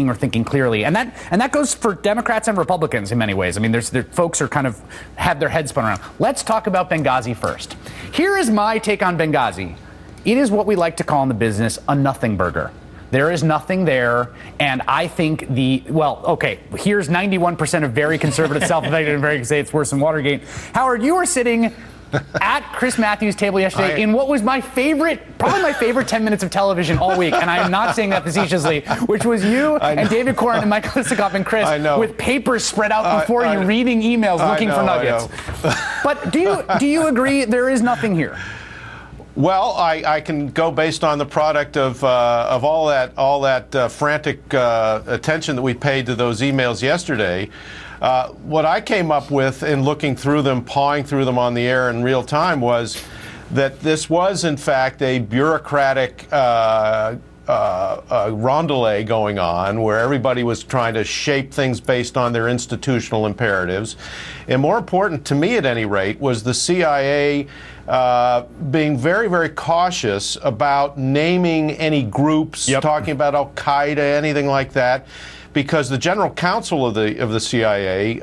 or thinking clearly, and that goes for Democrats and Republicans in many ways. I mean, there folks are kind of have their heads spun around. Let's talk about Benghazi first. Here is my take on Benghazi. It is what we like to call in the business a nothing burger. There is nothing there, and I think here's 91% of very conservative self-elected and very say it's worse than Watergate. Howard, you were sitting at Chris Matthews' table yesterday in what was probably my favorite 10 minutes of television all week, and I am not saying that facetiously, which was you and David Corn and Michael Isikoff and Chris with papers spread out before you, reading emails, looking for nuggets. But do you agree there is nothing here? Well, I can go based on the product of all that frantic attention that we paid to those emails yesterday. What I came up with in looking through them, pawing through them on the air in real time, was that this was, in fact, a bureaucratic rondelay going on where everybody was trying to shape things based on their institutional imperatives. And more important, to me at any rate, was the CIA being very, very cautious about naming any groups, talking about Al-Qaeda, anything like that. Because the general counsel of the CIA,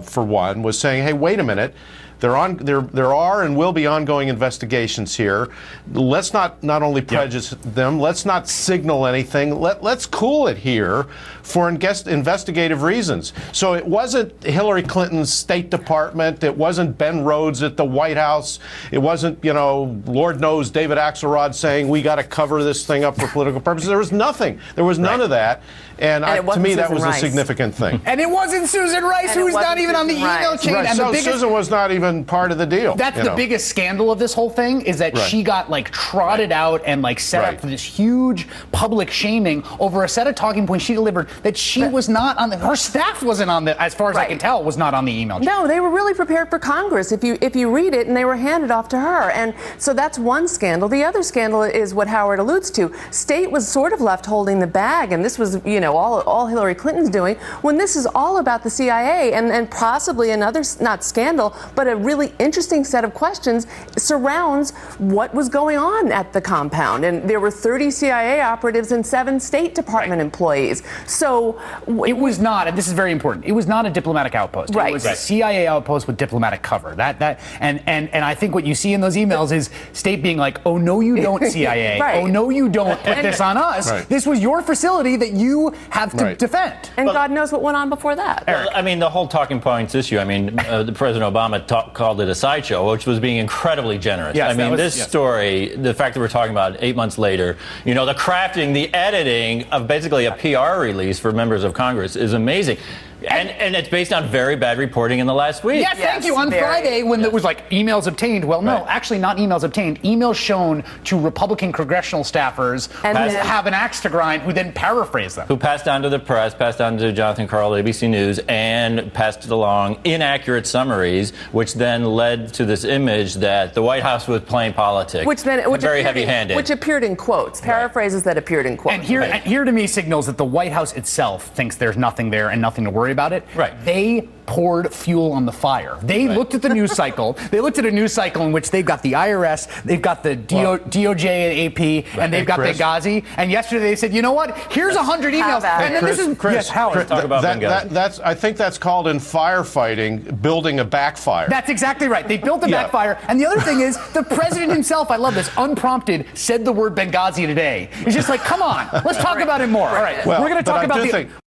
for one, was saying, "Hey, wait a minute, there are and will be ongoing investigations here. Let's not only prejudice them. Let's not signal anything. Let's cool it here for investigative reasons." So it wasn't Hillary Clinton's State Department. It wasn't Ben Rhodes at the White House. It wasn't, Lord knows, David Axelrod saying we got to cover this thing up for political purposes. There was nothing. There was none of that. And to me, that was a significant thing. And it wasn't Susan Rice, who's not even on the email chain. Right. And So Susan was not even part of the deal. That's the biggest scandal of this whole thing, is that she got trotted out and set up for this huge public shaming over a set of talking points she delivered that she was not on. Her staff wasn't on the, as far as I can tell, was not on the email chain. No, they were really prepared for Congress. If you read it, and they were handed off to her, and so that's one scandal. The other scandal is what Howard alludes to. State was sort of left holding the bag, and this was all Hillary Clinton's doing, when this is all about the CIA and possibly another, not scandal, but a really interesting set of questions surrounds what was going on at the compound. And there were 30 CIA operatives and 7 State Department employees. So it was not, and this is very important, it was not a diplomatic outpost. It was a CIA outpost with diplomatic cover. And I think what you see in those emails is State being like, "Oh no, you don't, CIA. Oh no, you don't put this on us. This was your facility that you have to defend." And God knows what went on before that. Well, I mean, the whole talking points issue, the President Obama called it a sideshow, which was being incredibly generous. Yes, this story, the fact that we're talking about 8 months later, the crafting, the editing of basically a PR release for members of Congress is amazing. And it's based on very bad reporting in the last week. Yes, thank you. On Friday, when it was emails obtained, well, no, actually not emails obtained. Emails shown to Republican congressional staffers who have an axe to grind, who then paraphrase them. Who passed on to the press, passed on to Jonathan Karl, ABC News, and passed along inaccurate summaries, which then led to this image that the White House was playing politics. Which very heavy-handed. Which appeared in quotes, paraphrases that appeared in quotes. And here to me signals that the White House itself thinks there's nothing there and nothing to worry about it. They poured fuel on the fire. They looked at the news cycle. They looked at a news cycle in which they've got the IRS, they've got the DOJ and AP, and they've got Benghazi. And yesterday they said, you know what? Here's 100 emails. And then this is Chris, Howard. Talk about Benghazi. I think that's called in firefighting building a backfire. That's exactly right. They built a backfire. And the other thing is, the president himself, I love this, unprompted, said the word Benghazi today. It's just come on, let's talk about it more. All right, we're going to talk about